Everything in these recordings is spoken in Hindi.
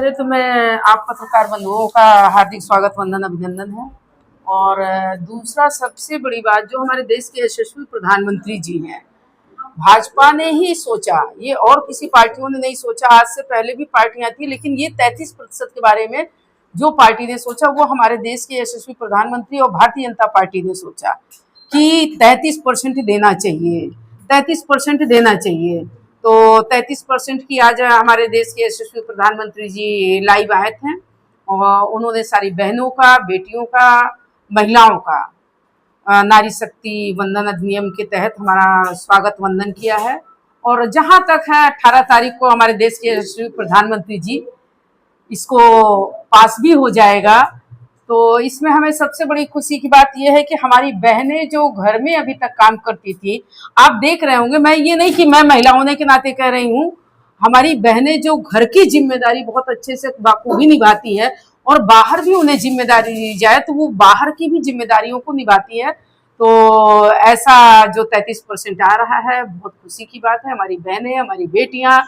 पहले तो मैं आप पत्रकार बंधुओं का हार्दिक स्वागत वंदन अभिनंदन है। और दूसरा सबसे बड़ी बात, जो हमारे देश के यशस्वी प्रधानमंत्री जी हैं, भाजपा ने ही सोचा, ये और किसी पार्टियों ने नहीं सोचा। आज से पहले भी पार्टियां थी, लेकिन ये 33% के बारे में जो पार्टी ने सोचा वो हमारे देश के यशस्वी प्रधानमंत्री और भारतीय जनता पार्टी ने सोचा कि 33% देना चाहिए, 33% देना चाहिए। तो 33% की आज हमारे देश के यशस्वी प्रधानमंत्री जी लाइव आए थे और उन्होंने सारी बहनों का, बेटियों का, महिलाओं का नारी शक्ति वंदन अधिनियम के तहत हमारा स्वागत वंदन किया है। और जहां तक है 18 तारीख को हमारे देश के यशस्वी प्रधानमंत्री जी इसको पास भी हो जाएगा। तो इसमें हमें सबसे बड़ी खुशी की बात यह है कि हमारी बहनें जो घर में अभी तक काम करती थी, आप देख रहे होंगे, मैं ये नहीं कि मैं महिला होने के नाते कह रही हूँ, हमारी बहनें जो घर की जिम्मेदारी बहुत अच्छे से बाखूबी निभाती है और बाहर भी उन्हें जिम्मेदारी दी जाए तो वो बाहर की भी जिम्मेदारियों को निभाती है। तो ऐसा जो 33% आ रहा है, बहुत खुशी की बात है। हमारी बहनें, हमारी बेटियां,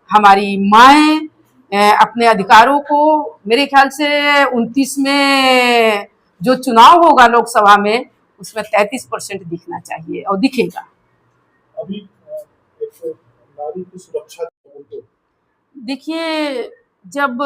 हमारी माएँ अपने अधिकारों को, मेरे ख्याल से 29 में जो चुनाव होगा लोकसभा में, उसमें 33% दिखना चाहिए और दिखेगा। अभी एक नारी की सुरक्षा, देखिए, जब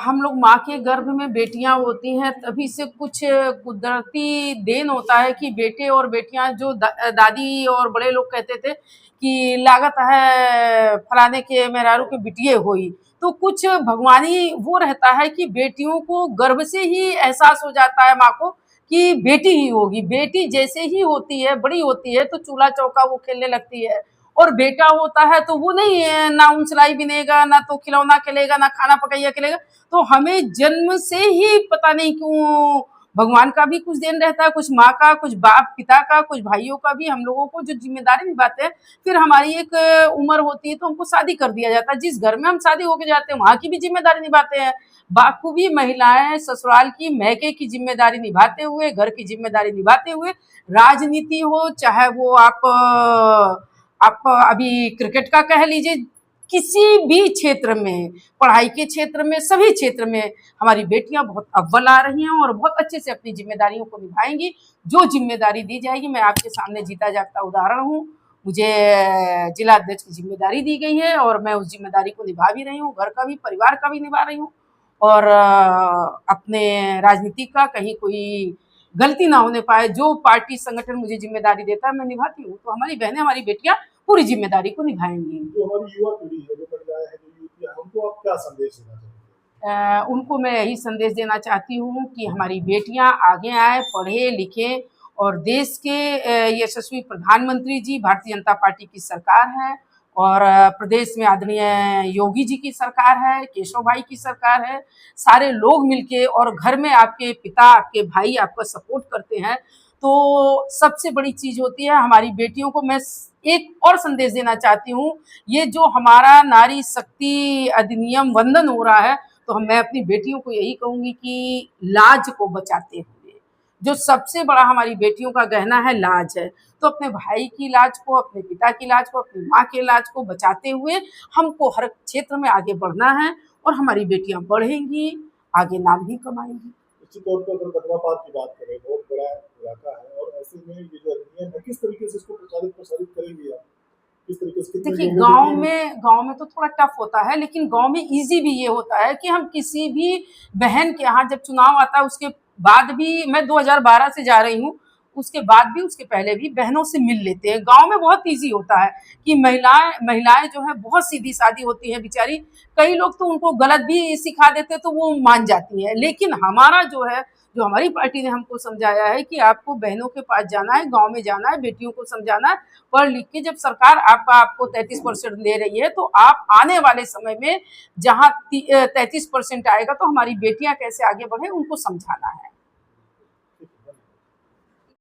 हम लोग माँ के गर्भ में बेटियां होती हैं तभी से कुछ कुदरती देन होता है कि बेटे और बेटियां, जो दादी और बड़े लोग कहते थे कि लागत है फलाने के मेहरारू के बिटिये होई, तो कुछ भगवानी वो रहता है कि बेटियों को गर्भ से ही एहसास हो जाता है माँ को कि बेटी ही होगी। बेटी जैसे ही होती है, बड़ी होती है, तो चूल्हा चौका वो खेलने लगती है। और बेटा होता है तो वो नहीं, ना उन सिलाई बिनेगा, ना तो खिलौना खेलेगा, ना खाना पकाइया खेलेगा। तो हमें जन्म से ही पता नहीं क्यों भगवान का भी कुछ देन रहता है, कुछ माँ का, कुछ बाप पिता का, कुछ भाइयों का भी, हम लोगों को जो जिम्मेदारी निभाते हैं। फिर हमारी एक उम्र होती है तो हमको शादी कर दिया जाता है। जिस घर में हम शादी होके जाते हैं वहां की भी जिम्मेदारी निभाते हैं। बाखूबी महिलाएं ससुराल की, मैके की जिम्मेदारी निभाते हुए, घर की जिम्मेदारी निभाते हुए, राजनीति हो चाहे वो आप अभी क्रिकेट का कह लीजिए, किसी भी क्षेत्र में, पढ़ाई के क्षेत्र में, सभी क्षेत्र में हमारी बेटियां बहुत अव्वल आ रही हैं और बहुत अच्छे से अपनी जिम्मेदारियों को निभाएंगी। जो जिम्मेदारी दी जाएगी, मैं आपके सामने जीता जागता उदाहरण हूँ। मुझे जिला अध्यक्ष की जिम्मेदारी दी गई है और मैं उस जिम्मेदारी को निभा भी रही हूँ, घर का भी, परिवार का भी निभा रही हूँ। और अपने राजनीति का कहीं कोई गलती ना होने पाए, जो पार्टी संगठन मुझे जिम्मेदारी देता है मैं निभाती हूँ। तो हमारी बहनें, हमारी बेटियां पूरी जिम्मेदारी को निभाएंगी। जो हमारी युवा पीढ़ी है, जो महिलाएं हैं, जो युवतियां, हमको आप क्या संदेश देना चाहेंगे? उनको मैं यही संदेश देना चाहती हूँ कि हमारी बेटियां आगे आए, पढ़े लिखे और देश के यशस्वी प्रधानमंत्री जी, भारतीय जनता पार्टी की सरकार है और प्रदेश में आदरणीय योगी जी की सरकार है, केशव भाई की सरकार है, सारे लोग मिलके, और घर में आपके पिता, आपके भाई आपका सपोर्ट करते हैं, तो सबसे बड़ी चीज होती है। हमारी बेटियों को मैं एक और संदेश देना चाहती हूँ, ये जो हमारा नारी शक्ति अधिनियम वंदन हो रहा है, तो मैं अपनी बेटियों को यही कहूंगी कि लाज को बचाते हुए, जो सबसे बड़ा हमारी बेटियों का गहना है लाज है, तो अपने भाई की लाज को, अपने पिता की लाज को, अपनी माँ की लाज को बचाते हुए हमको हर क्षेत्र में आगे बढ़ना है और हमारी बेटियां बढ़ेंगी, आगे नाम भी कमाएंगी। निश्चित तौर पर अगर कटरा पार्क की बात करें, बहुत बड़ा इलाका है और ऐसे में ये जो अधिनियम है, किस तरीके से इसको प्रसारित करेंगे आप? किस तरीके से? देखिए, गांव में तो थोड़ा टफ होता है, लेकिन गांव में इजी भी ये होता है कि हम किसी भी बहन के यहाँ, जब चुनाव आता है उसके बाद भी, मैं 2012 से जा रही हूँ, उसके बाद भी, उसके पहले भी बहनों से मिल लेते हैं। गांव में बहुत इजी होता है कि महिलाएं जो है बहुत सीधी सादी होती हैं बेचारी, कई लोग तो उनको गलत भी सिखा देते तो वो मान जाती है। लेकिन हमारा जो है, जो हमारी पार्टी ने हमको समझाया है कि आपको बहनों के पास जाना है, गांव में जाना है, बेटियों को समझाना है, पढ़ लिख के। जब सरकार आपको 33% दे रही है, तो आप आने वाले समय में जहां 33% आएगा तो हमारी बेटियां कैसे आगे बढ़े, उनको समझाना है।